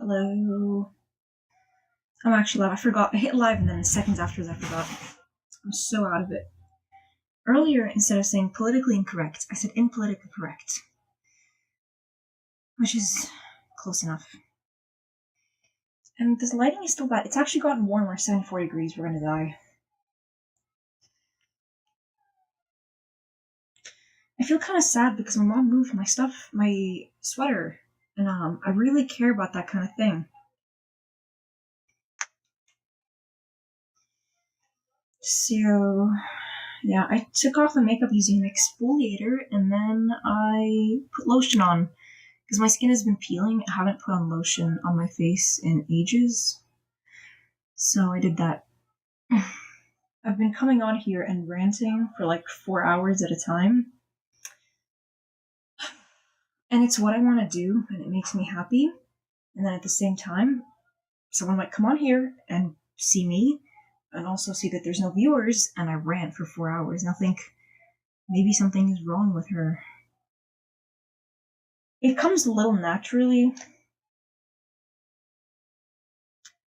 Hello. I'm actually live. I forgot. I hit live and then seconds afterwards I forgot. I'm so out of it. Earlier, instead of saying politically incorrect, I said impolitically correct. Which is close enough. And this lighting is still bad. It's actually gotten warmer, 74 degrees. We're gonna die. I feel kind of sad because my mom moved my stuff, my sweater. And I really care about that kind of thing. So, yeah, I took off the makeup using an exfoliator and then I put lotion on. Because my skin has been peeling, I haven't put on lotion on my face in ages. So I did that. I've been coming on here and ranting for like 4 hours at a time. And it's what I want to do, and it makes me happy. And then at the same time, someone might come on here and see me, and also see that there's no viewers, and I rant for 4 hours, and I'll think, maybe something is wrong with her. It comes a little naturally,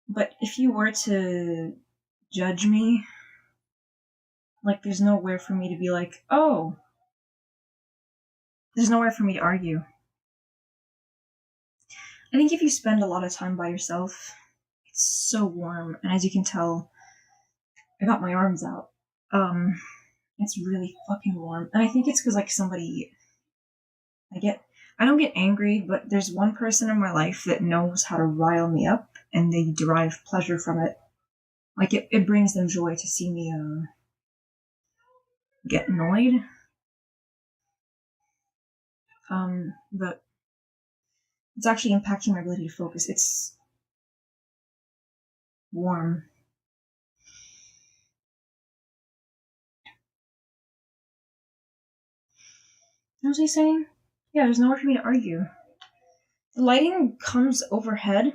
but if you were to judge me, like, there's nowhere for me to be like, oh, there's nowhere for me to argue. I think if you spend a lot of time by yourself, it's so warm, and as you can tell, I got my arms out. It's really fucking warm, and I think it's because like I don't get angry, but there's one person in my life that knows how to rile me up, and they derive pleasure from it. Like it brings them joy to see me get annoyed. But it's actually impacting my ability to focus. It's warm. What was I saying? Yeah, there's nowhere for me to argue. The lighting comes overhead.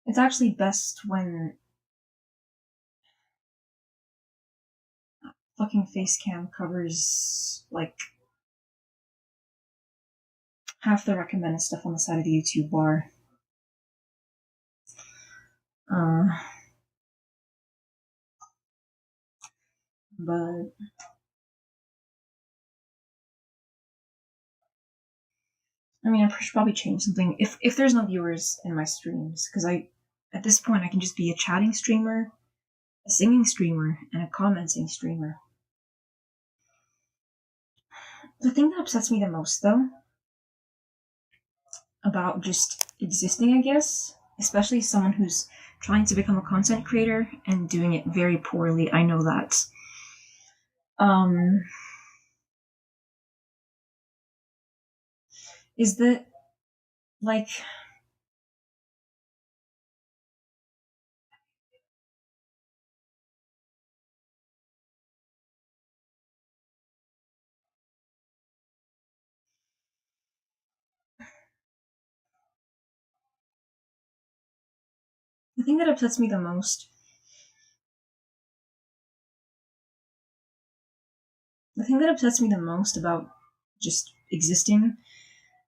It's actually best when fucking face cam covers like half the recommended stuff on the side of the YouTube bar. But I mean, I should probably change something if there's no viewers in my streams, because at this point I can just be a chatting streamer, a singing streamer, and a commenting streamer. The thing that upsets me the most, though, about just existing, I guess, especially someone who's trying to become a content creator and doing it very poorly, I know that. Is that, like, the thing that upsets me the most, about just existing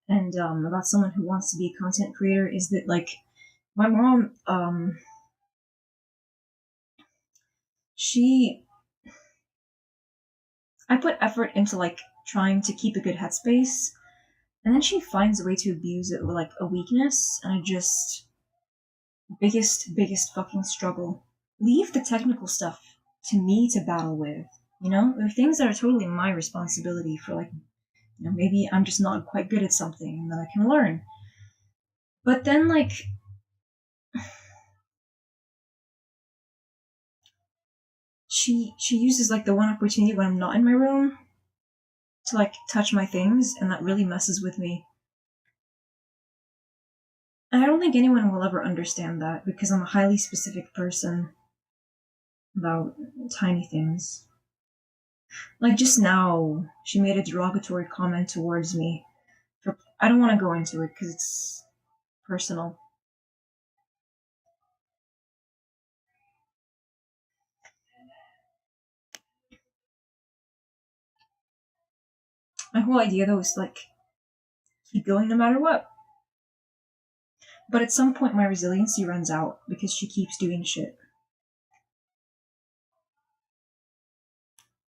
and about someone who wants to be a content creator is that, like, my mom, I put effort into, like, trying to keep a good headspace, and then she finds a way to abuse it with, like, a weakness, and biggest fucking struggle. Leave the technical stuff to me to battle with, you know? There are things that are totally my responsibility for, like, you know, maybe I'm just not quite good at something and that I can learn. But then, like, she uses, like, the one opportunity when I'm not in my room to, like, touch my things, and that really messes with me. And I don't think anyone will ever understand that because I'm a highly specific person about tiny things. Like just now, she made a derogatory comment towards me. I don't want to go into it because it's personal. My whole idea, though, is like keep going no matter what. But at some point, my resiliency runs out because she keeps doing shit.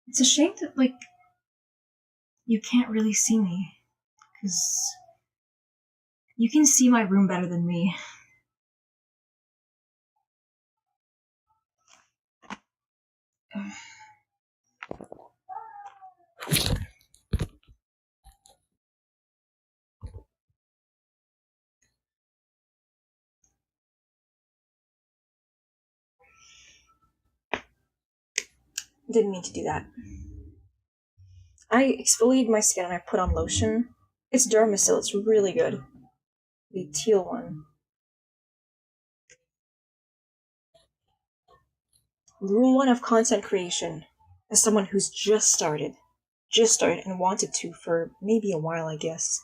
It's a shame that, like, you can't really see me. Because you can see my room better than me. Didn't mean to do that. I exfoliated my skin and I put on lotion. It's Dermasil, it's really good. The teal one. Rule 1 of content creation, as someone who's just started and wanted to for maybe a while, I guess.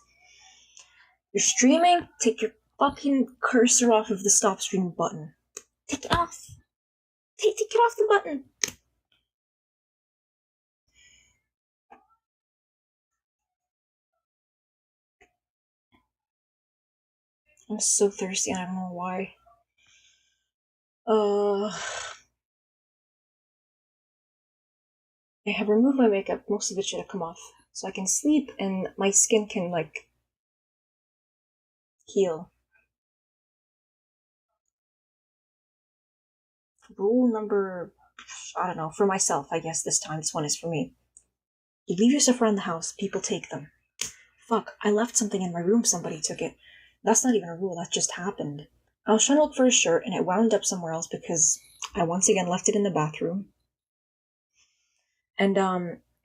You're streaming, take your fucking cursor off of the stop stream button. Take it off. Take it off the button. I'm so thirsty and I don't know why. I have removed my makeup. Most of it should have come off. So I can sleep and my skin can, like, heal. Rule number, I don't know, for myself, I guess this time. This one is for me. You leave your stuff around the house, people take them. Fuck, I left something in my room, somebody took it. That's not even a rule, that just happened. I was trying to look for a shirt and it wound up somewhere else because I once again left it in the bathroom. And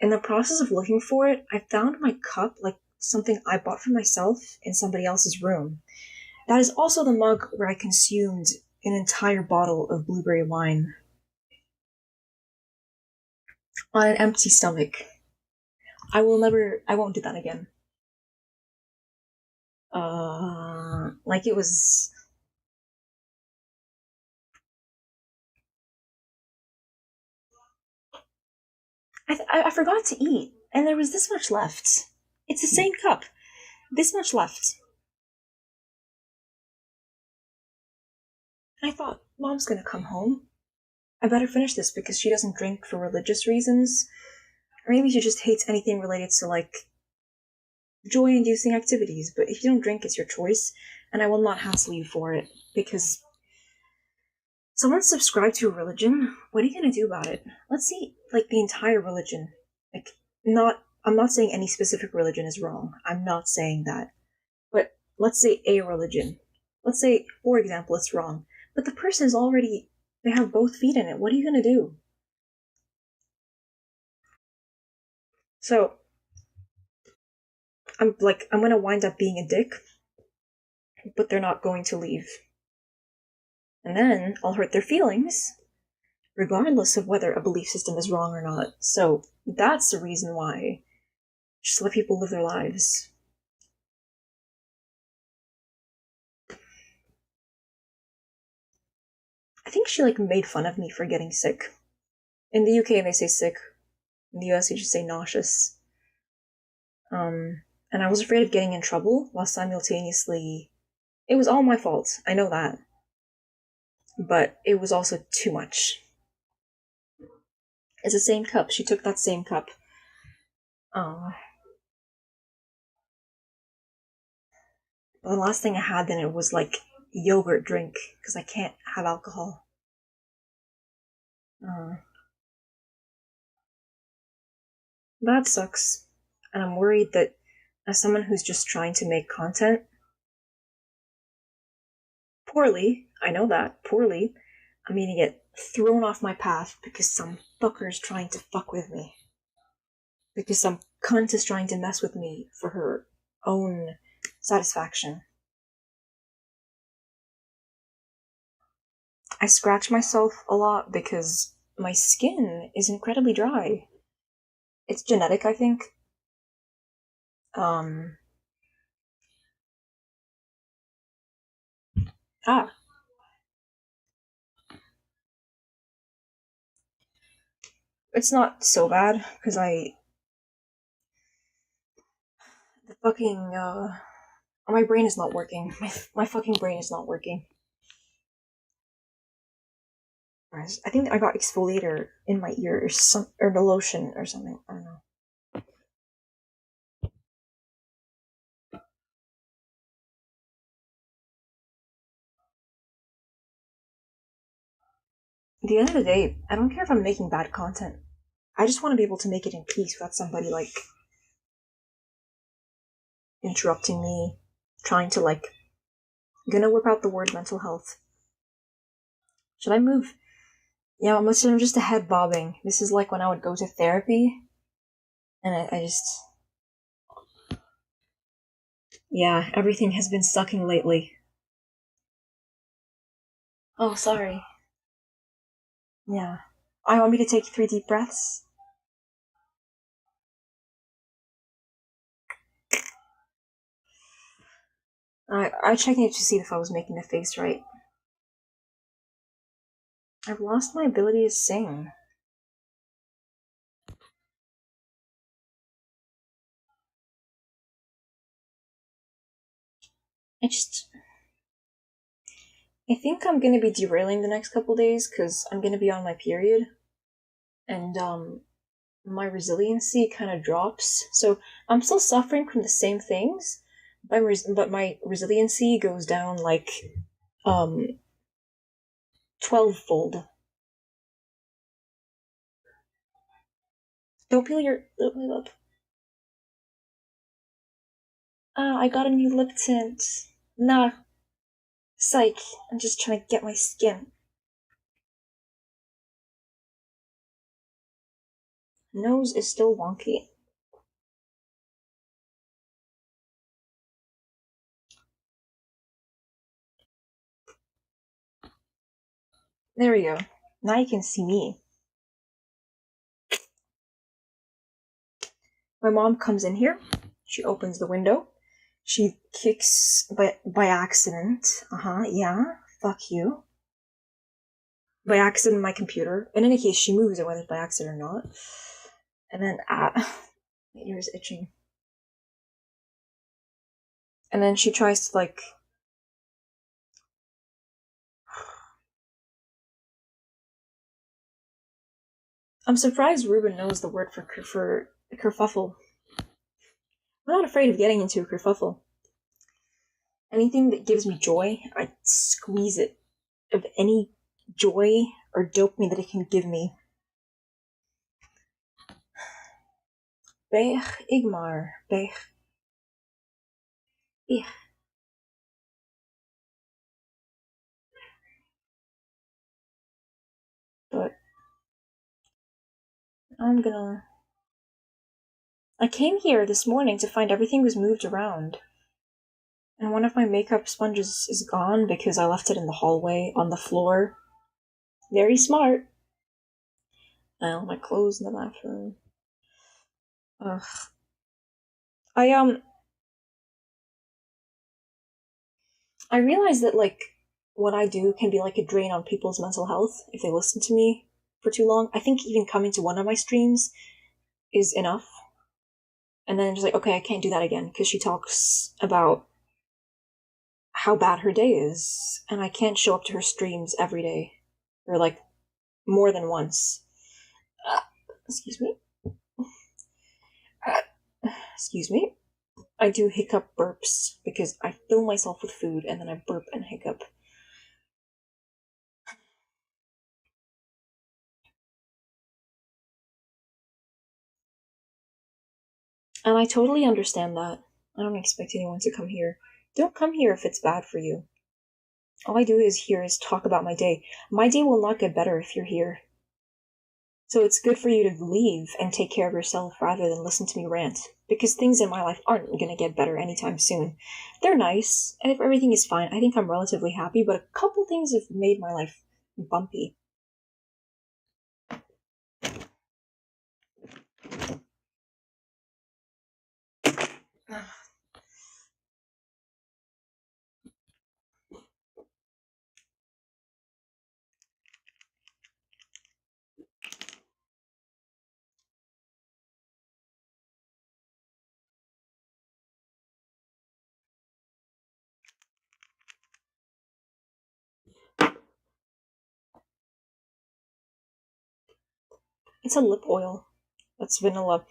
in the process of looking for it, I found my cup, like something I bought for myself, in somebody else's room. That is also the mug where I consumed an entire bottle of blueberry wine on an empty stomach. I won't do that again. Like it was. I forgot to eat, and there was this much left. It's the same cup. This much left. I thought, Mom's gonna come home. I better finish this because she doesn't drink for religious reasons. Or maybe she just hates anything related to, like, joy-inducing activities. But if you don't drink, it's your choice, and I will not hassle you for it, because someone's subscribed to a religion. What are you gonna do about it? Let's see, like, the entire religion. Like, I'm not saying any specific religion is wrong. I'm not saying that. But let's say a religion. Let's say, for example, it's wrong. But the person is already, they have both feet in it. What are you gonna do? So, I'm gonna wind up being a dick, but they're not going to leave. And then I'll hurt their feelings, regardless of whether a belief system is wrong or not. So, that's the reason why. Just let people live their lives. I think she, like, made fun of me for getting sick. In the UK, they say sick. In the US, they just say nauseous. And I was afraid of getting in trouble while simultaneously. It was all my fault, I know that. But it was also too much. It's the same cup. She took that same cup. But the last thing I had then it was, like, yogurt drink, because I can't have alcohol. That sucks. And I'm worried that as someone who's just trying to make content, poorly, I know that, poorly, I'm gonna get thrown off my path because some fucker's trying to fuck with me. Because some cunt is trying to mess with me for her own satisfaction. I scratch myself a lot because my skin is incredibly dry. It's genetic, I think. It's not so bad, because the fucking, My brain is not working. My fucking brain is not working. I think I got exfoliator in my ear or the lotion or something. I don't know. At the end of the day, I don't care if I'm making bad content. I just want to be able to make it in peace without somebody like interrupting me, trying to like. I'm gonna whip out the word mental health. Should I move? Yeah, I'm just a head bobbing. This is like when I would go to therapy, and I just. Yeah, everything has been sucking lately. Oh, sorry. Yeah. I want me to take 3 deep breaths? I checked it to see if I was making the face right. I've lost my ability to sing. I just. I think I'm gonna be derailing the next couple days because I'm gonna be on my period. And, my resiliency kind of drops. So I'm still suffering from the same things, but my resiliency goes down like, 12-fold. Don't peel your lip. Ah, I got a new lip tint. Nah, psych. I'm just trying to get my skin. Nose is still wonky. There we go. Now you can see me. My mom comes in here. She opens the window. She kicks by accident. Yeah. Fuck you. By accident, my computer. In any case, she moves it whether it's by accident or not. And then, my ear is itching. And then she tries to like. I'm surprised Ruben knows the word for kerfuffle. I'm not afraid of getting into a kerfuffle. Anything that gives me joy, I squeeze it of any joy or dopamine that it can give me. Bech Igmar. Bech. Ich. But I'm gonna. I came here this morning to find everything was moved around. And one of my makeup sponges is gone because I left it in the hallway on the floor. Very smart. Well, my clothes in the bathroom. Ugh. I I realize that like what I do can be like a drain on people's mental health if they listen to me for too long. I think even coming to one of my streams is enough. And then just like, okay, I can't do that again because she talks about how bad her day is, and I can't show up to her streams every day or like more than once. Excuse me. Excuse me. I do hiccup burps because I fill myself with food and then I burp and hiccup. And I totally understand that. I don't expect anyone to come here. Don't come here if it's bad for you. All I do is talk about my day. My day will not get better if you're here. So it's good for you to leave and take care of yourself rather than listen to me rant. Because things in my life aren't going to get better anytime soon. They're nice, and if everything is fine, I think I'm relatively happy, but a couple things have made my life bumpy. It's a lip oil. That's vanilla.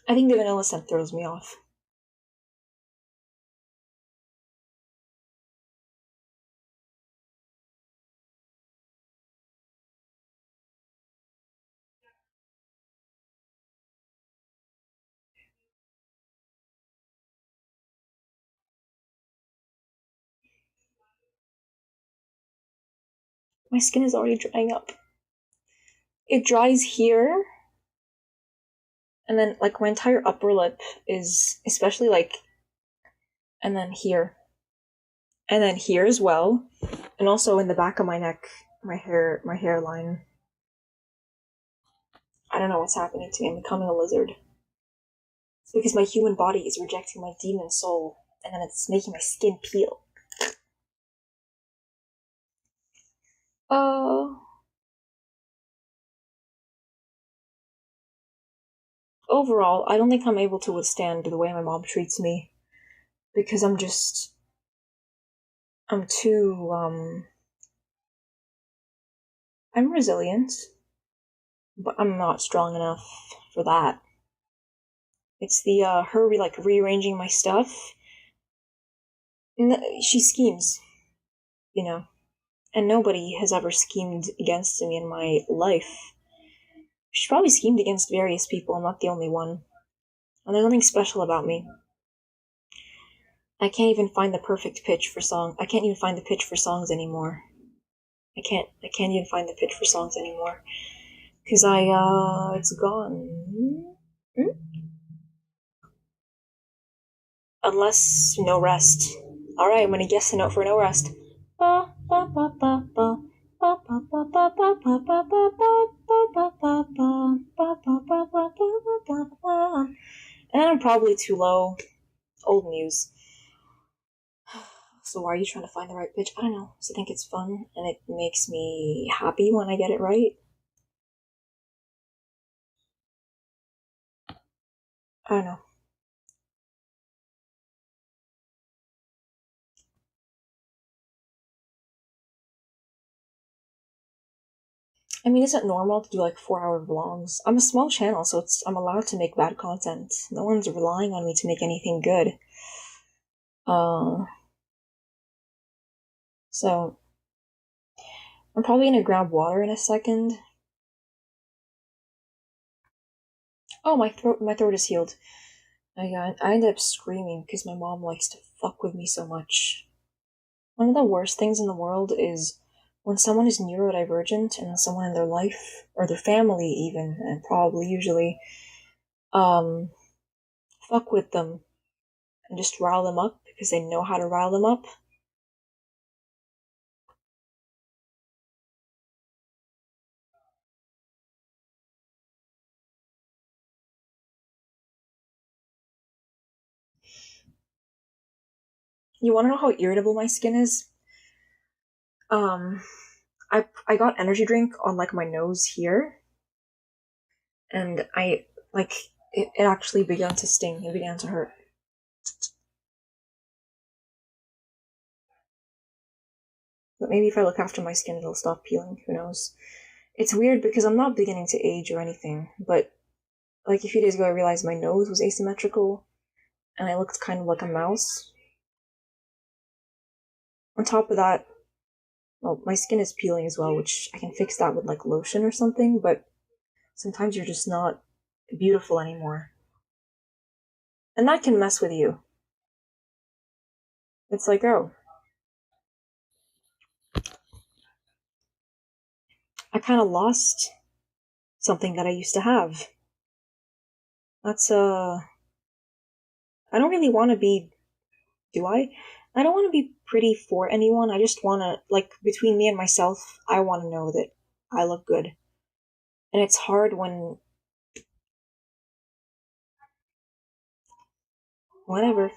I think the vanilla scent throws me off. My skin is already drying up. It dries here, and then like my entire upper lip is, especially like, and then here, and then here as well, and also in the back of my neck, my hairline. I don't know what's happening to me. I'm becoming a lizard. It's because my human body is rejecting my demon soul, and then it's making my skin peel. Uh, Overall, I don't think I'm able to withstand the way my mom treats me, because I'm too, I'm resilient, but I'm not strong enough for that. It's the, her, like, rearranging my stuff. She schemes, you know, and nobody has ever schemed against me in my life. She's probably schemed against various people, I'm not the only one. And there's nothing special about me. I can't even find the perfect pitch for song. I can't even find the pitch for songs anymore. I can't even find the pitch for songs anymore. Cause it's gone. Unless no rest. Alright, I'm gonna guess a note for no rest. And I'm probably too low. Old news. So why are you trying to find the right pitch? I don't know. So I think it's fun and it makes me happy when I get it right. I don't know. I mean, is it normal to do like 4-hour vlogs? I'm a small channel, so I'm allowed to make bad content. No one's relying on me to make anything good. So I'm probably gonna grab water in a second. Oh, my throat is healed. I ended up screaming because my mom likes to fuck with me so much. One of the worst things in the world is when someone is neurodivergent and someone in their life, or their family even, and probably usually, fuck with them and just rile them up because they know how to rile them up. You wanna know how irritable my skin is? I got energy drink on like my nose here, and it actually began to sting. It began to hurt. But maybe if I look after my skin, it'll stop peeling. Who knows? It's weird because I'm not beginning to age or anything, but like a few days ago, I realized my nose was asymmetrical, and I looked kind of like a mouse. On top of that, well, my skin is peeling as well, which I can fix that with like lotion or something, but sometimes you're just not beautiful anymore. And that can mess with you. It's like, oh, I kind of lost something that I used to have. That's, I don't really want to be, do I? I don't want to be pretty for anyone. I just want to, like, between me and myself, I want to know that I look good. And it's hard when, whatever.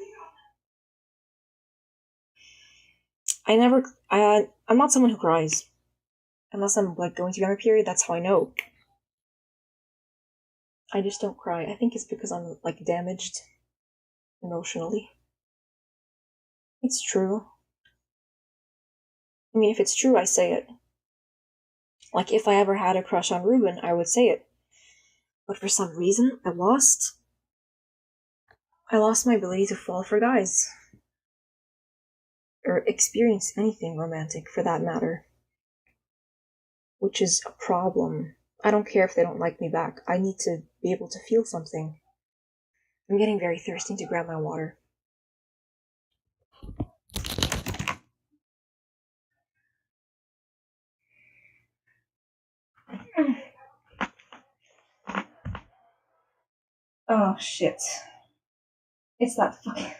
I'm not someone who cries. Unless I'm, like, going through my period, that's how I know. I just don't cry. I think it's because I'm, like, damaged emotionally. It's true. I mean, if it's true, I say it. Like, if I ever had a crush on Ruben, I would say it. But for some reason, I lost my ability to fall for guys. Or experience anything romantic, for that matter. Which is a problem. I don't care if they don't like me back. I need to be able to feel something. I'm getting very thirsty to grab my water. Oh, shit. It's that fucking...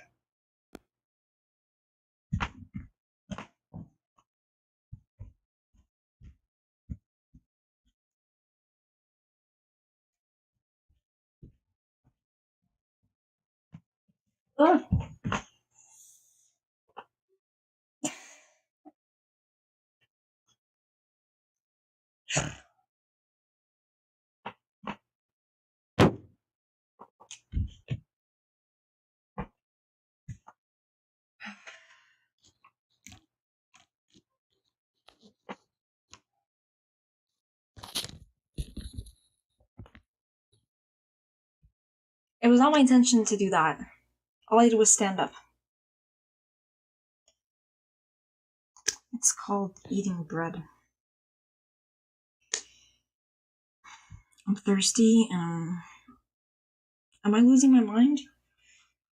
Ugh. It was not my intention to do that. All I did was stand up. It's called eating bread. I'm thirsty and am I losing my mind?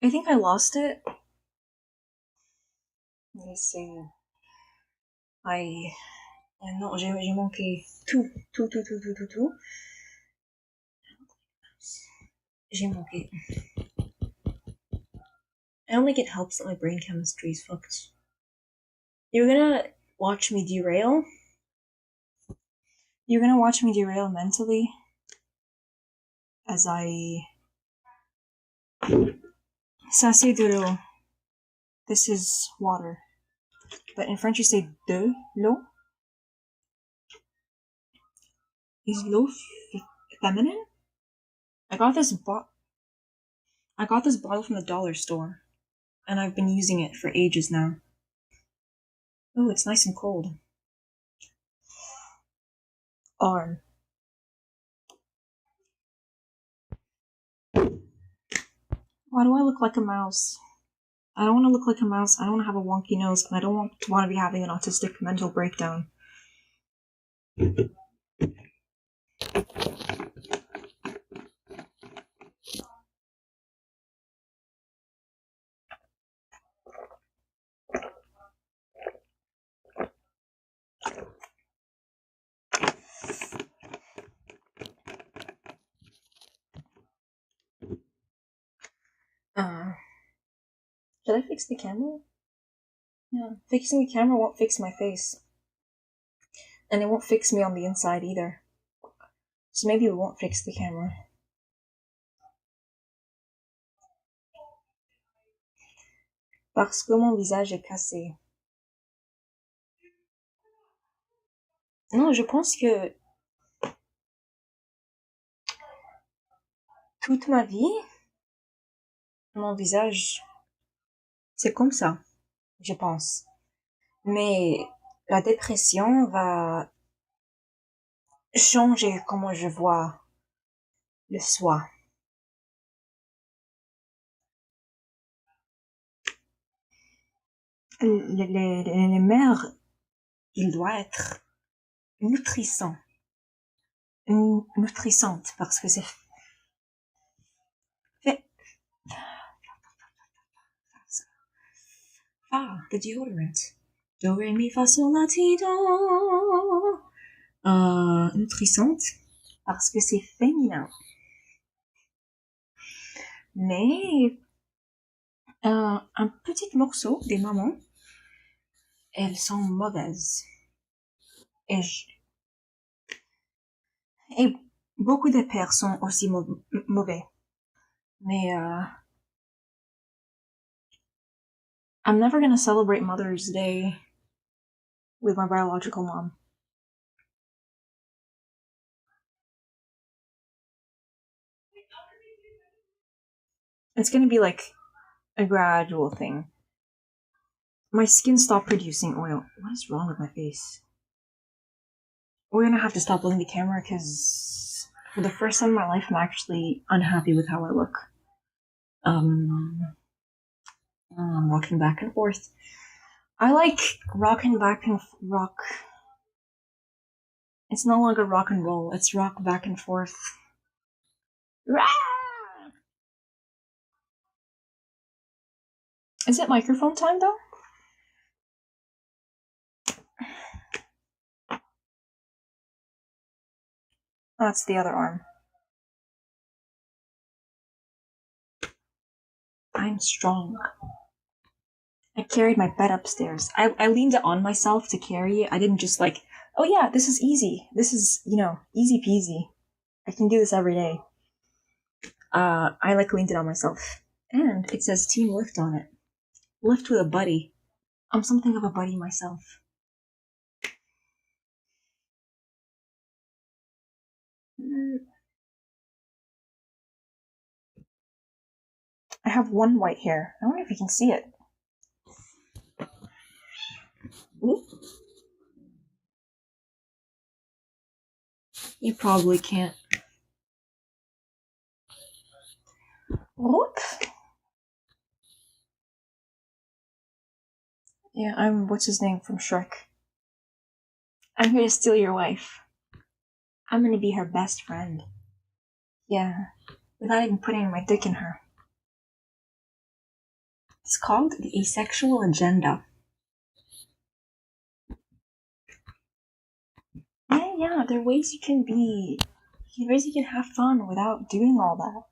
I think I lost it. Let me see. Non, j'ai manqué tout. J'ai manqué. I don't think it helps that my brain chemistry is fucked. You're gonna watch me derail? You're gonna watch me derail mentally as I... Ça c'est de l'eau. This is water. But in French you say de l'eau. Is l'eau feminine? I got this bottle from the dollar store, and I've been using it for ages now. Oh, it's nice and cold. Arm. Why do I look like a mouse? I don't want to look like a mouse, I don't want to have a wonky nose, and I don't want to be having an autistic mental breakdown. Should I fix the camera? Yeah, fixing the camera won't fix my face. And it won't fix me on the inside either. So maybe we won't fix the camera. Parce que mon visage est cassé. Non, je pense que toute ma vie, mon visage, c'est comme ça, je pense. Mais la dépression va changer comment je vois le soi. Les mères, il doit être nutrissant. Nutrissante, parce que c'est fait... Ah, the deodorant. Do, re, mi, fa, sol, la, ti, do. Nutrissante, parce que c'est féminin. Mais un petit morceau des mamans, elles sont mauvaises. Et beaucoup de pères sont aussi mauvais. Mais I'm never gonna celebrate Mother's Day with my biological mom. It's gonna be like a gradual thing. My skin stopped producing oil. What is wrong with my face? We're gonna have to stop looking at the camera because For the first time in my life, I'm actually unhappy with how I look. I'm rocking back and forth. I like rocking back and rock. It's no longer rock and roll. It's rock back and forth. Is it microphone time though? That's the other arm. I'm strong. I carried my bed upstairs. I leaned it on myself to carry it. I didn't just like, oh yeah, this is easy. This is, easy peasy. I can do this every day. I like leaned it on myself. And it says Team Lift on it. Lift with a buddy. I'm something of a buddy myself. I have one white hair. I wonder if you can see it. Ooh. You probably can't. Whoop. Yeah, I'm what's his name from Shrek. I'm here to steal your wife. I'm gonna be her best friend. Yeah, without even putting my dick in her. It's called the asexual agenda. Yeah, there are ways you can be. There are ways you can have fun without doing all that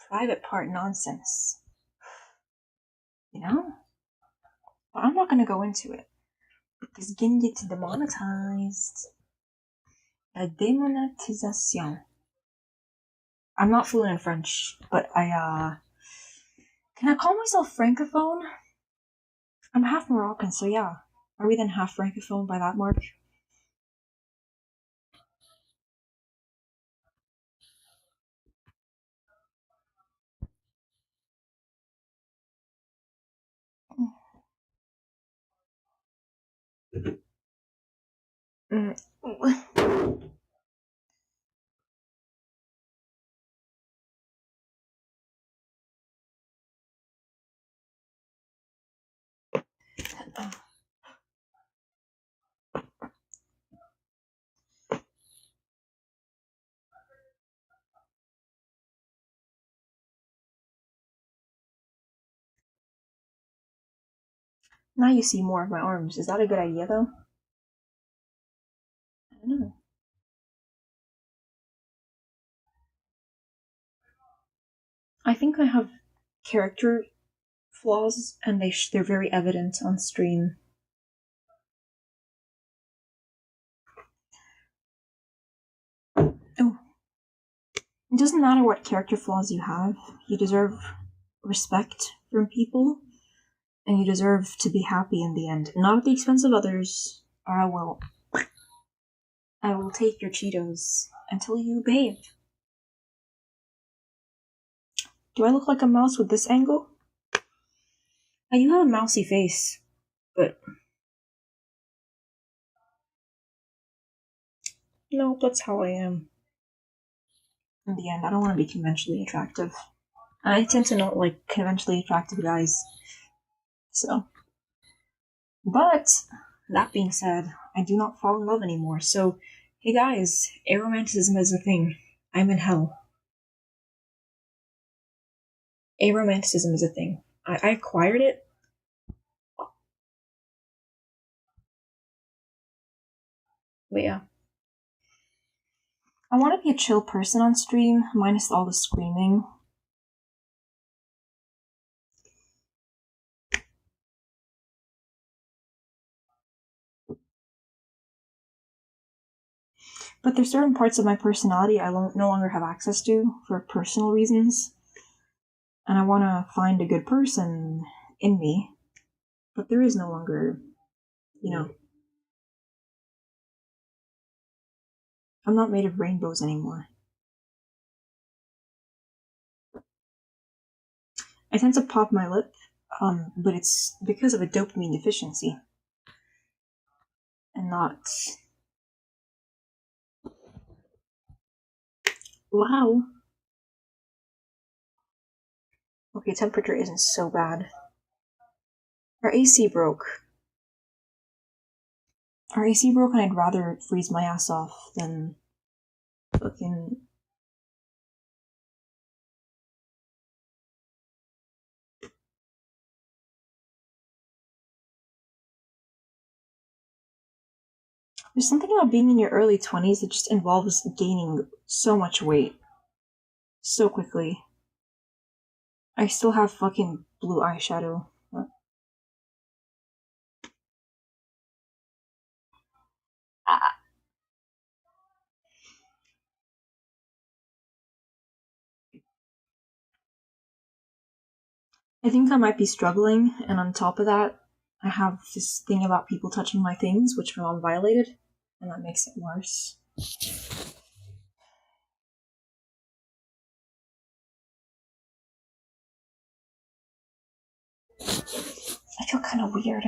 private part nonsense. You know? But I'm not gonna go into it. Because again, gets demonetized. La démonétisation. I'm not fluent in French, but can I call myself francophone? I'm half Moroccan, so yeah. Are we then half francophone by that mark? Mm. Now you see more of my arms. Is that a good idea, though? I don't know. I think I have character flaws, and they're very evident on stream. Oh. It doesn't matter what character flaws you have. You deserve respect from people, and you deserve to be happy in the end. Not at the expense of others, or I will take your Cheetos until you behave. Do I look like a mouse with this angle? I do have a mousy face, but no, that's how I am. In the end, I don't want to be conventionally attractive. I tend to not like conventionally attractive guys. So. But, that being said, I do not fall in love anymore, so, hey guys, aromanticism is a thing. I'm in hell. Aromanticism is a thing. I acquired it. But yeah. I want to be a chill person on stream, minus all the screaming. But there's certain parts of my personality I no longer have access to for personal reasons. And I want to find a good person in me. But there is no longer, I'm not made of rainbows anymore. I tend to pop my lip, but it's because of a dopamine deficiency. And not... Wow. Okay, temperature isn't so bad. Our AC broke. Our AC broke and I'd rather freeze my ass off than fucking... There's something about being in your early 20s that just involves gaining so much weight so quickly. I still have fucking blue eyeshadow. I think I might be struggling, and on top of that, I have this thing about people touching my things, which my mom violated, and that makes it worse. I feel kind of weird.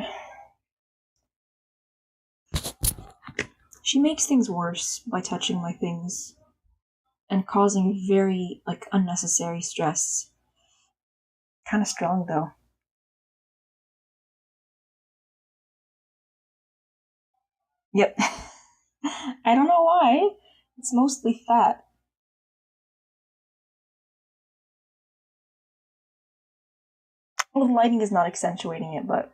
She makes things worse by touching my things and causing very, unnecessary stress. Kind of strong, though. Yep. I don't know why. It's mostly fat. Well, the lighting is not accentuating it, but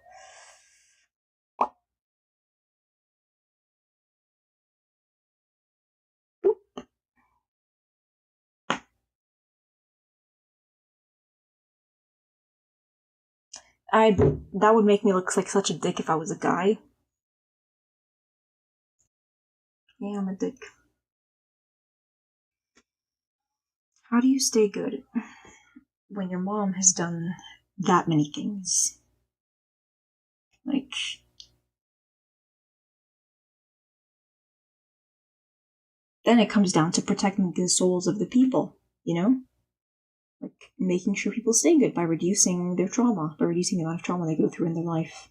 that would make me look like such a dick if I was a guy. Yeah, I'm a dick. How do you stay good when your mom has done that many things? Like, then it comes down to protecting the souls of the people, you know? Like, making sure people stay good by reducing their trauma, by reducing the amount of trauma they go through in their life.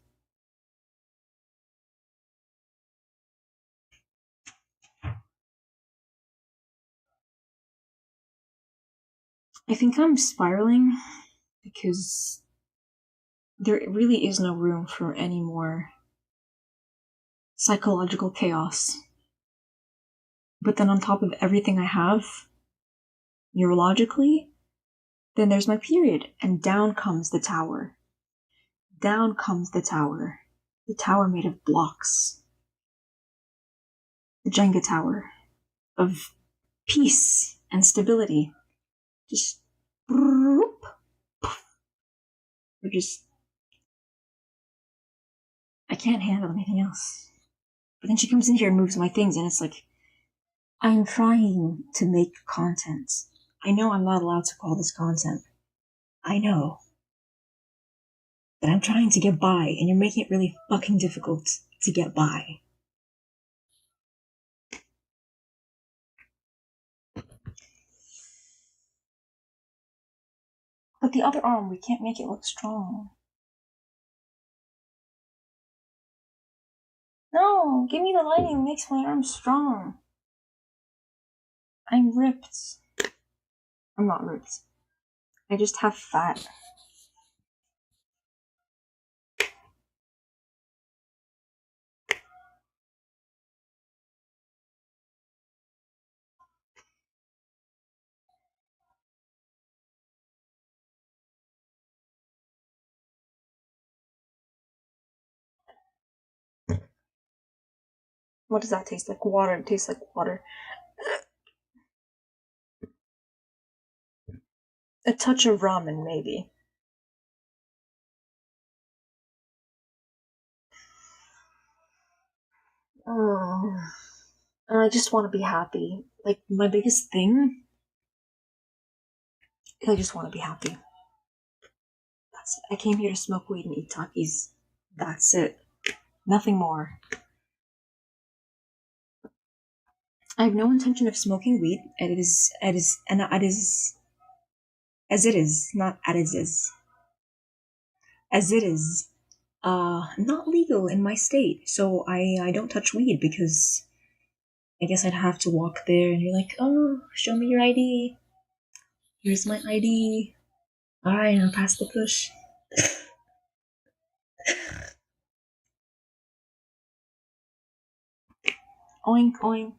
I think I'm spiraling because there really is no room for any more psychological chaos. But then on top of everything I have, neurologically, then there's my period, and down comes the tower. Down comes the tower. The tower made of blocks. The Jenga tower of peace and stability. Just... or just... I can't handle anything else. But then she comes in here and moves my things, and it's like, I'm trying to make content. I know I'm not allowed to call this content. I know. But I'm trying to get by, and you're making it really fucking difficult to get by. But the other arm, we can't make it look strong. No, give me the lighting that makes my arm strong. I'm ripped. I'm not ripped. I just have fat. What does that taste like? Water. It tastes like water. A touch of ramen, maybe. Oh. And I just want to be happy. Like, my biggest thing is I just want to be happy. That's it. I came here to smoke weed and eat Takis. That's it. Nothing more. I have no intention of smoking weed. It is, as it is, not as it is. As it is, not legal in my state. So I don't touch weed because I guess I'd have to walk there and you're like, oh, show me your ID. Here's my ID. Alright, now pass the push. Oink, oink.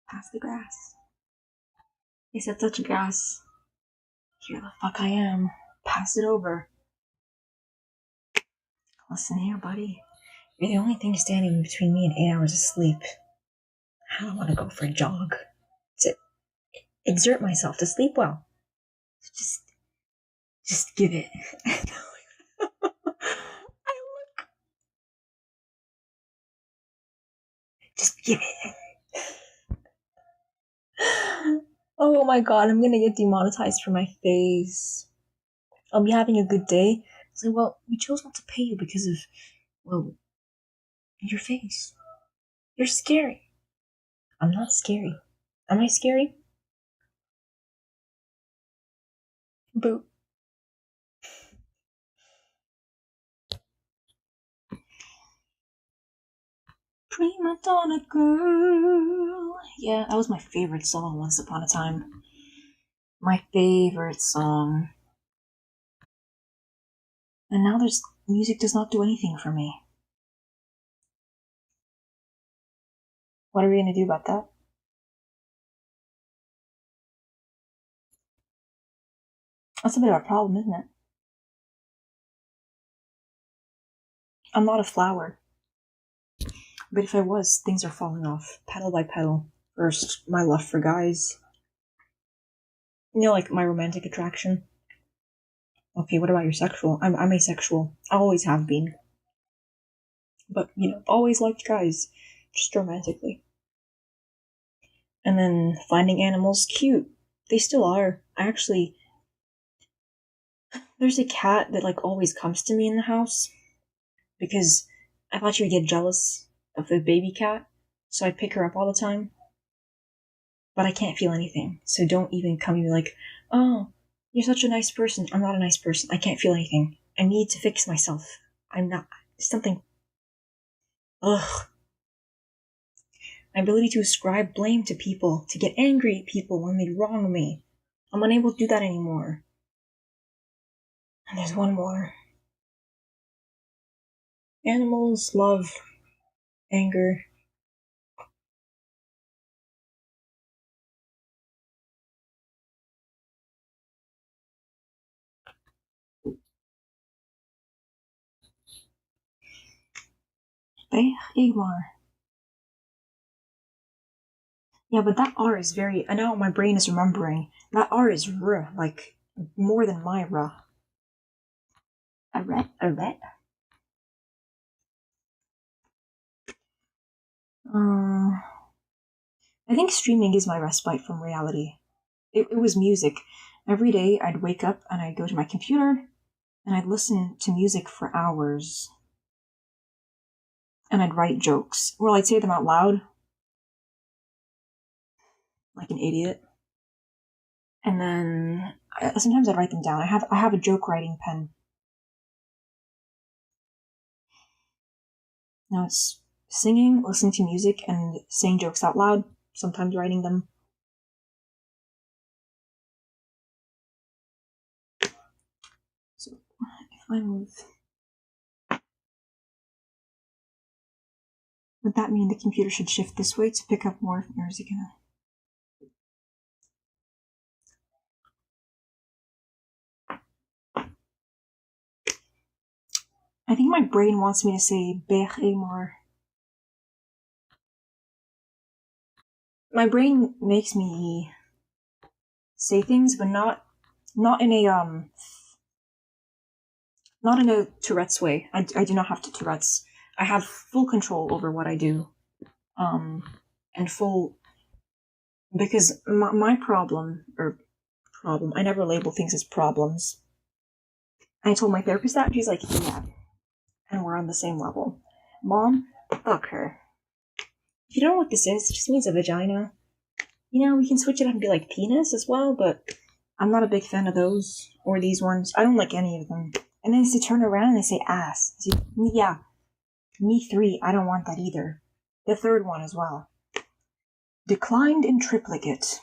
Pass the grass. They said touch grass. Here the fuck I am. Pass it over. Listen here, buddy. You're the only thing standing between me and 8 hours of sleep. I don't want to go for a jog. To exert myself, to sleep well. Just give it. Just give it. Oh my god, I'm gonna get demonetized for my face. I'll be having a good day. It's like, well, we chose not to pay you because of, well, your face. You're scary. I'm not scary. Am I scary? Boo. Prima Donna Girl. Yeah, that was my favorite song once upon a time. My favorite song. And now music does not do anything for me. What are we gonna do about that? That's a bit of a problem, isn't it? I'm not a flower. But if I was, things are falling off, petal by petal. First, my love for guys. You know, like my romantic attraction. Okay, what about your sexual? I'm asexual. I always have been. But, always liked guys. Just romantically. And then finding animals cute. They still are. There's a cat that, always comes to me in the house. Because I thought she would get jealous of the baby cat. So I pick her up all the time. But I can't feel anything. So don't even come to me like, oh, you're such a nice person. I'm not a nice person. I can't feel anything. I need to fix myself. I'm not. Something. Ugh. My ability to ascribe blame to people, to get angry at people when they wrong me. I'm unable to do that anymore. And there's one more. Animals, love, anger. Igmar. Yeah, but that R is very. I know my brain is remembering. That R is R, more than my R. A ret. I think streaming is my respite from reality. It was music. Every day I'd wake up and I'd go to my computer and I'd listen to music for hours. And I'd write jokes. Well, I'd say them out loud. Like an idiot. And then sometimes I'd write them down. I have a joke writing pen. Now it's singing, listening to music, and saying jokes out loud, sometimes writing them. So if I move, would that mean the computer should shift this way to pick up more, or is it gonna? I think my brain wants me to say Bech more. My brain makes me say things, but not in a Tourette's way. I do not have Tourette's. I have full control over what I do, and full, because my problem, I never label things as problems. I told my therapist that, and she's like, yeah, and we're on the same level. Mom, fuck her. If you don't know what this is, it just means a vagina. We can switch it up and be like penis as well, but I'm not a big fan of those, or these ones. I don't like any of them. And then they turn around and they say ass. Yeah. Me 3, I don't want that either. The third one as well. Declined in triplicate.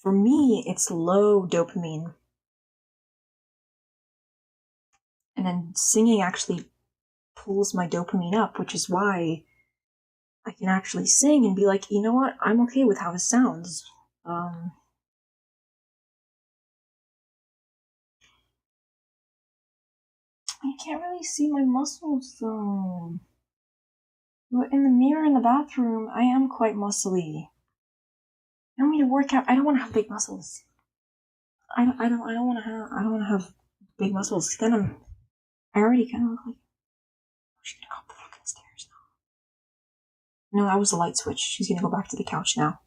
For me, it's low dopamine. And then singing actually pulls my dopamine up, which is why I can actually sing and be like, you know what, I'm okay with how this sounds. I can't really see my muscles though. But in the mirror in the bathroom, I am quite muscly. I don't need to work out. I don't want to have big muscles. I don't want to have big muscles. Then I already kind of look like. She's gonna go up the fucking stairs now. No, that was the light switch. She's gonna go back to the couch now.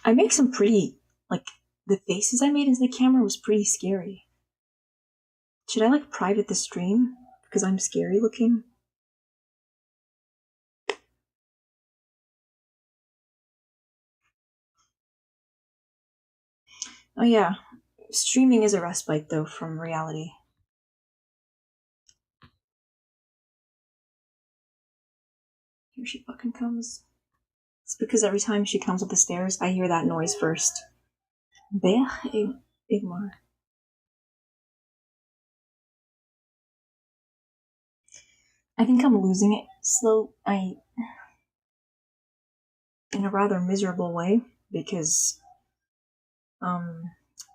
I make some pretty, like, the faces I made into the camera was pretty scary. Should I, private the stream? Because I'm scary looking? Oh yeah, streaming is a respite, though, from reality. Here she fucking comes. It's because every time she comes up the stairs, I hear that noise first. Igmar. I think I'm losing it in a rather miserable way, because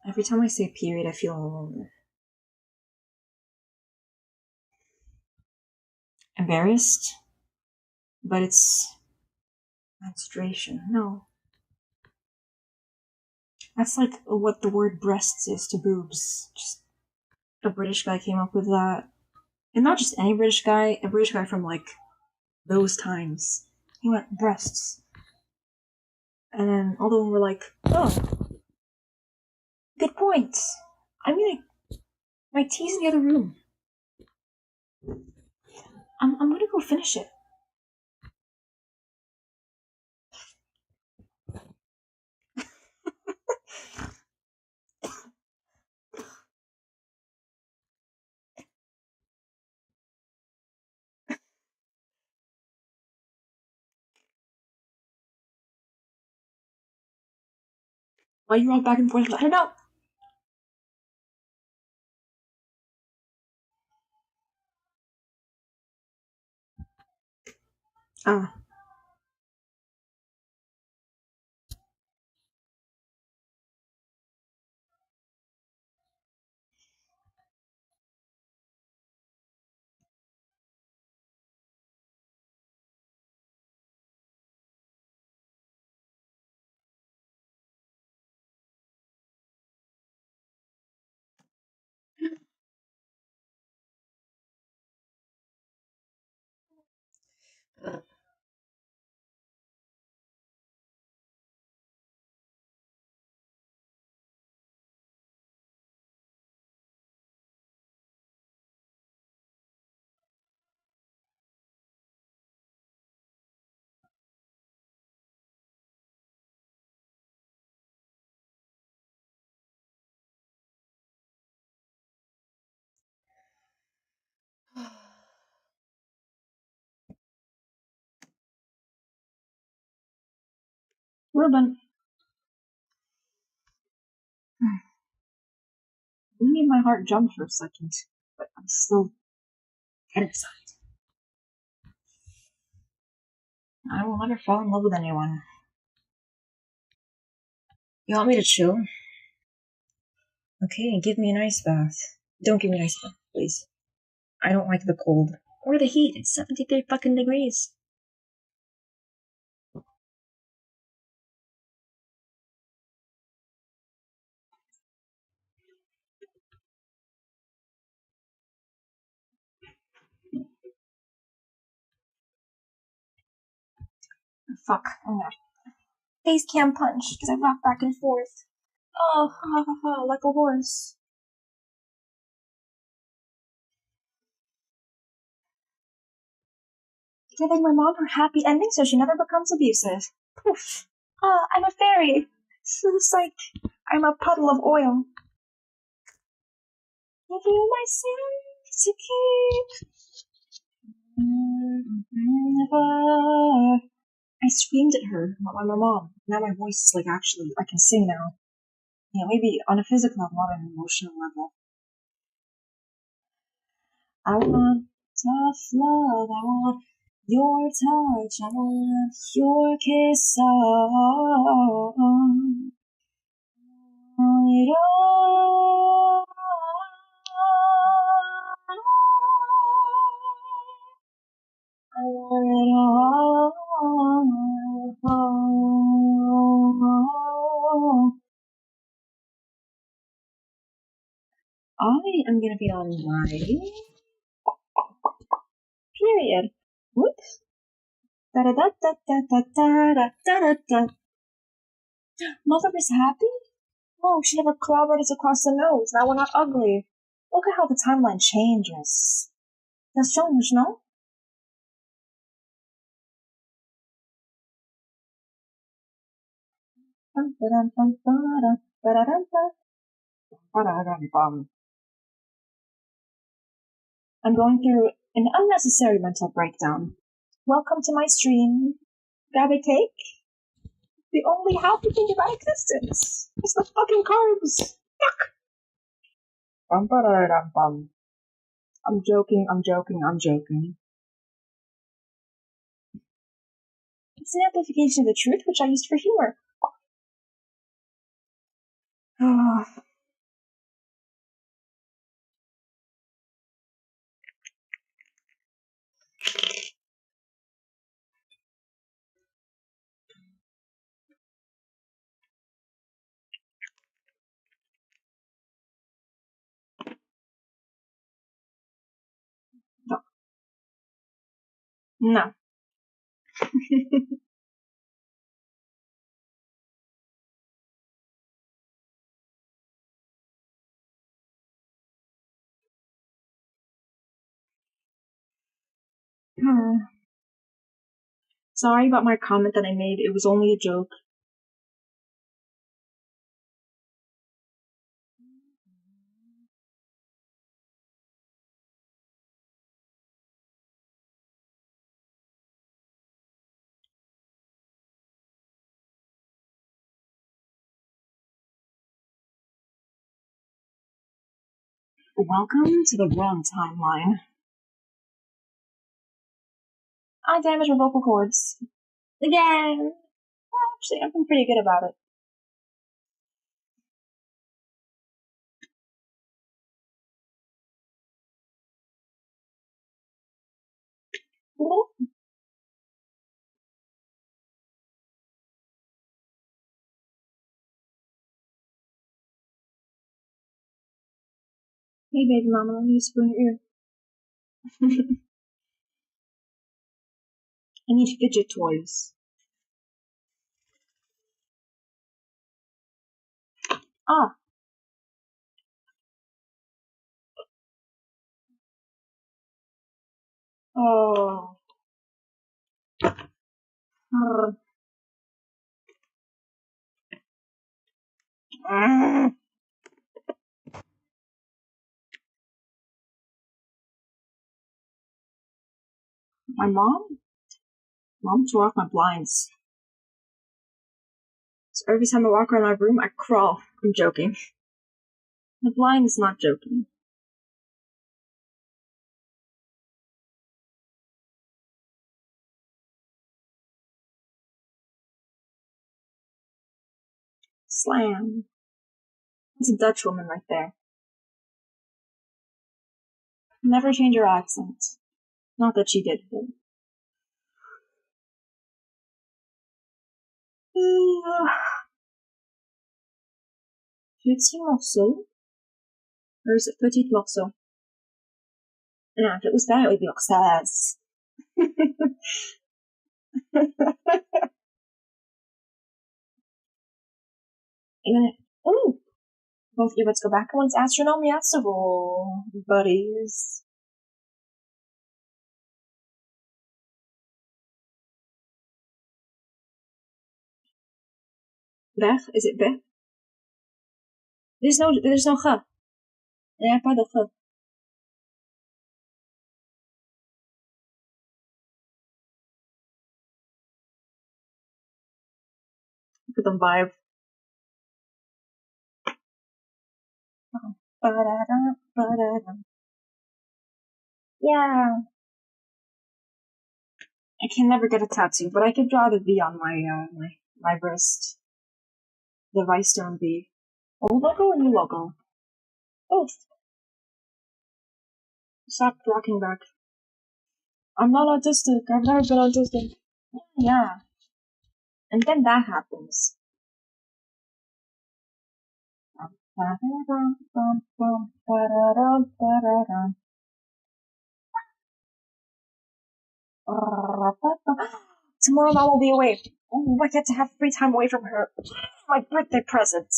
every time I say period, I feel embarrassed, but it's menstruation. No. That's like what the word breasts is to boobs. Just a British guy came up with that. And not just any British guy, a British guy from those times. He went breasts. And then all of them were like, oh, good point. My tea's in the other room. I'm gonna go finish it. Why you all back and forth? I don't know. Ah. Ruben. You made my heart jump for a second, but I'm still dead inside. I will never fall in love with anyone. You want me to chill? Okay, give me an ice bath. Don't give me an ice bath, please. I don't like the cold. Or the heat. It's 73 fucking degrees. Fuck. I'm not. Face cam punch, because I rock back and forth. Oh, ha ha ha, like a horse. giving my mom her happy ending so she never becomes abusive. Poof. I'm a fairy. So it's like I'm a puddle of oil. Give you my sins to keep. Never. I screamed at her, not my mom. Now my voice is like actually, I can sing now. Yeah, maybe on a physical level, not on an emotional level. I want tough love, I want your touch, I want your kiss, oh, it all. I want it all. I am gonna be on my period. Whoops. Da da da da da da da da da da. Mother is happy? Oh, she never clobbered us across the nose. Now we're not ugly. Look at how the timeline changes. Das change, no? I'm going through an unnecessary mental breakdown. Welcome to my stream. Grab a cake? The only happy thing about existence is the fucking carbs. Fuck! I'm joking. It's an amplification of the truth, which I used for humor. No. Sorry about my comment that I made. It was only a joke. Welcome to the wrong timeline. I damaged my vocal cords. Again! Well, actually, I've been pretty good about it. Hey, baby mama, let me whisper in your ear. I need fidget toys. Ah. Oh. My mom tore off my blinds. So every time I walk around my room, I crawl. I'm joking. The blind is not joking. Slam. It's a Dutch woman right there. Never change your accent. Not that she did. But... Petit morceau? Or is it petit morceau? No, if it was that, it would be morceaux. Ooh! Both earbuds go back once astronomical, buddies. Bech? Is it bech? There's no ch. Il n'y a pas de ch. Look at the vibe. Ba-da-da, ba-da-da. Yeah. I can never get a tattoo, but I could draw the V on my wrist. The Vicestone V. Old logo or new logo? Both. Stop rocking back. I'm not autistic. I've never been autistic. Yeah. And then that happens. Tomorrow Mom will be away. Oh, I get to have free time away from her. My birthday present.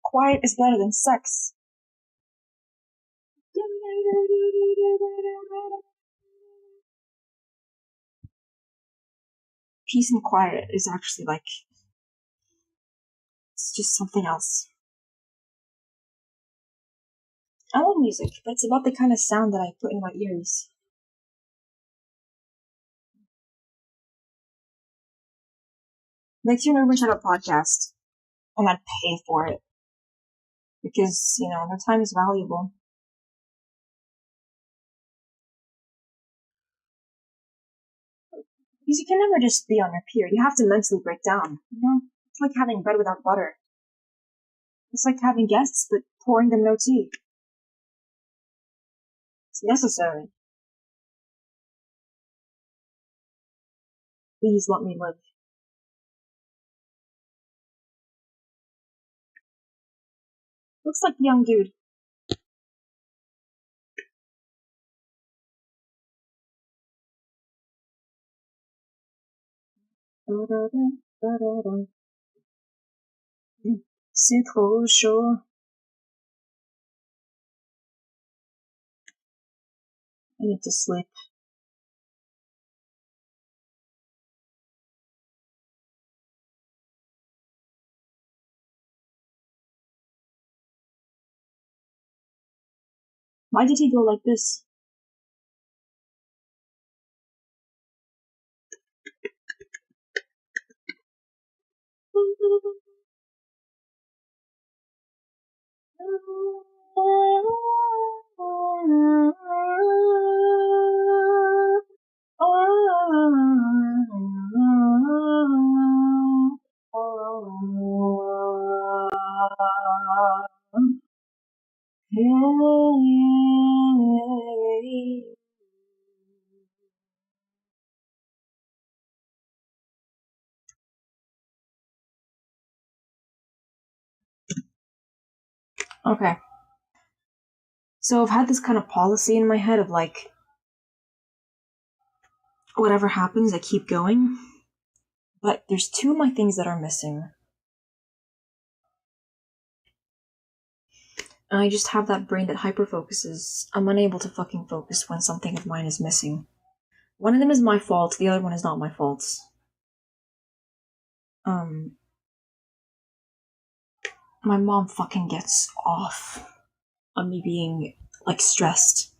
Quiet is better than sex. Peace and quiet is actually like, it's just something else. I love music, but it's about the kind of sound that I put in my ears. Like, you never check a podcast and I'd pay for it because, their time is valuable. Because you can never just be on your period. You have to mentally break down. It's like having bread without butter. It's like having guests, but pouring them no tea. It's necessary. Please let me live. Looks like the young dude. C'est trop chaud. I need to sleep. Why did he go like this? Okay. So I've had this kind of policy in my head of like, whatever happens, I keep going. But there's two of my things that are missing. And I just have that brain that hyperfocuses. I'm unable to fucking focus when something of mine is missing. One of them is my fault, the other one is not my fault. My mom fucking gets off on me being, like, stressed.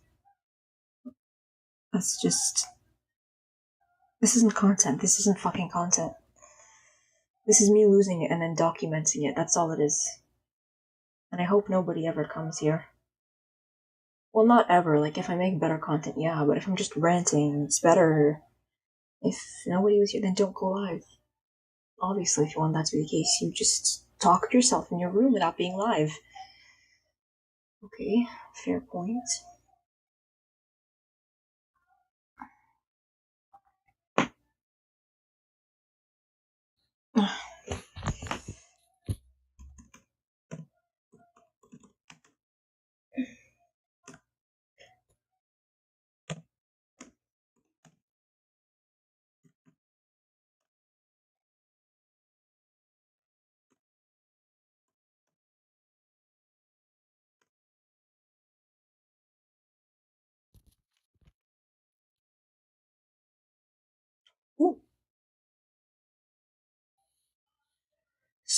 That's just... This isn't content. This isn't fucking content. This is me losing it and then documenting it. That's all it is. And I hope nobody ever comes here. Well, not ever. Like, if I make better content, yeah. But if I'm just ranting, it's better. If nobody was here, then don't go live. Obviously, if you want that to be the case, you just talk to yourself in your room without being live. Okay, fair point.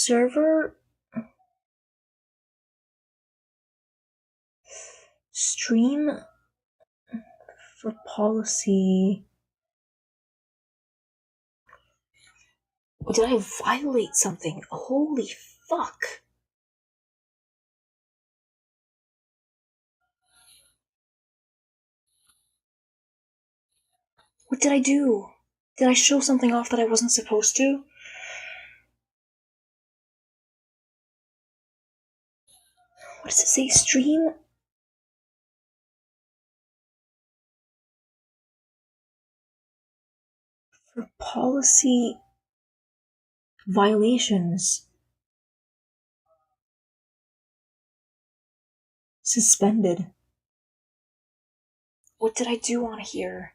server stream for policy. Did I violate something? Holy fuck. What did I do? Did I show something off that I wasn't supposed to? What does it say? Stream? For policy violations. Suspended. What did I do on here?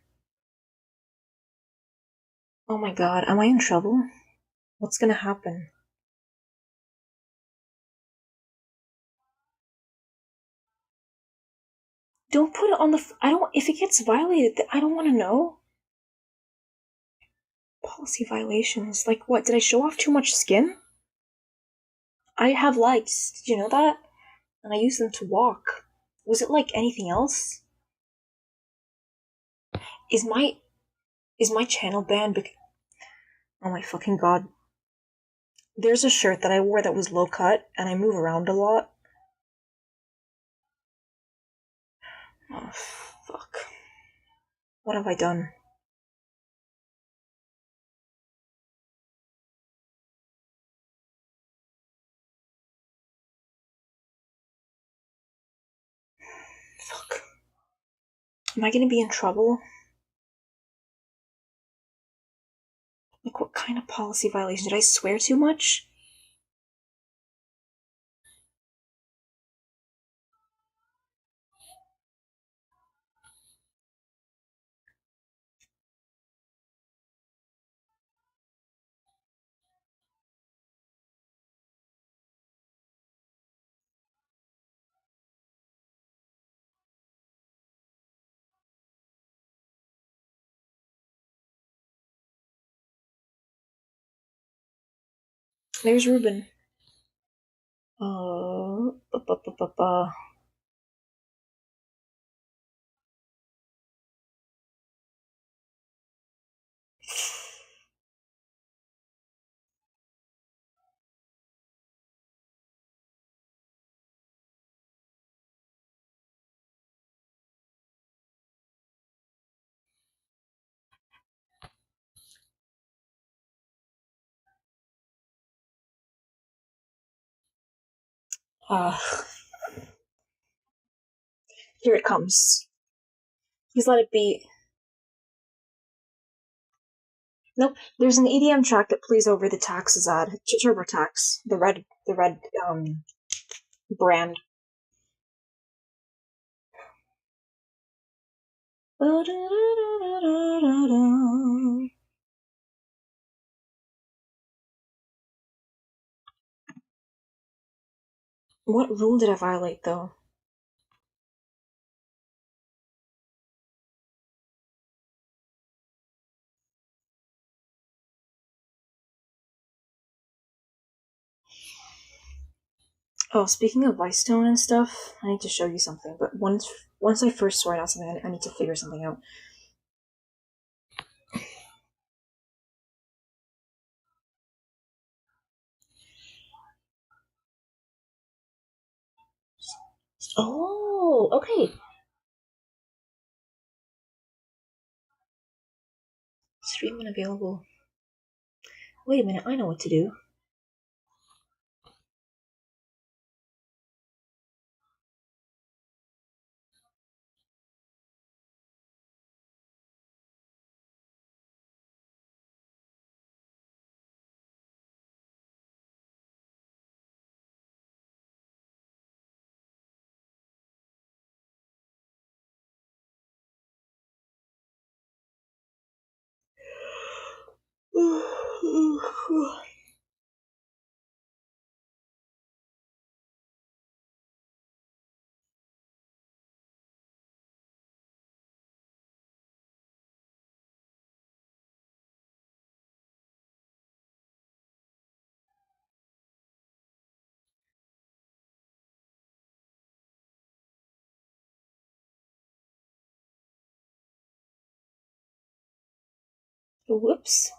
Oh my god, am I in trouble? What's gonna happen? Don't put it on the. I don't. If it gets violated, I don't want to know. Policy violations. Like what? Did I show off too much skin? I have legs. Did you know that? And I use them to walk. Was it like anything else? Is my channel banned? Oh my fucking god. There's a shirt that I wore that was low cut, and I move around a lot. Oh, fuck. What have I done? Fuck. Am I gonna be in trouble? Like, what kind of policy violation? Did I swear too much? There's Ruben. Ba. Here it comes. Please let it be. Nope. There's an EDM track that plays over the taxes ad. TurboTax. The red brand. What rule did I violate, though? Oh, speaking of Vicestone and stuff, I need to show you something. But once I first sort out something, I need to figure something out. Oh, okay. Stream unavailable. Wait a minute, I know what to do. Whoops.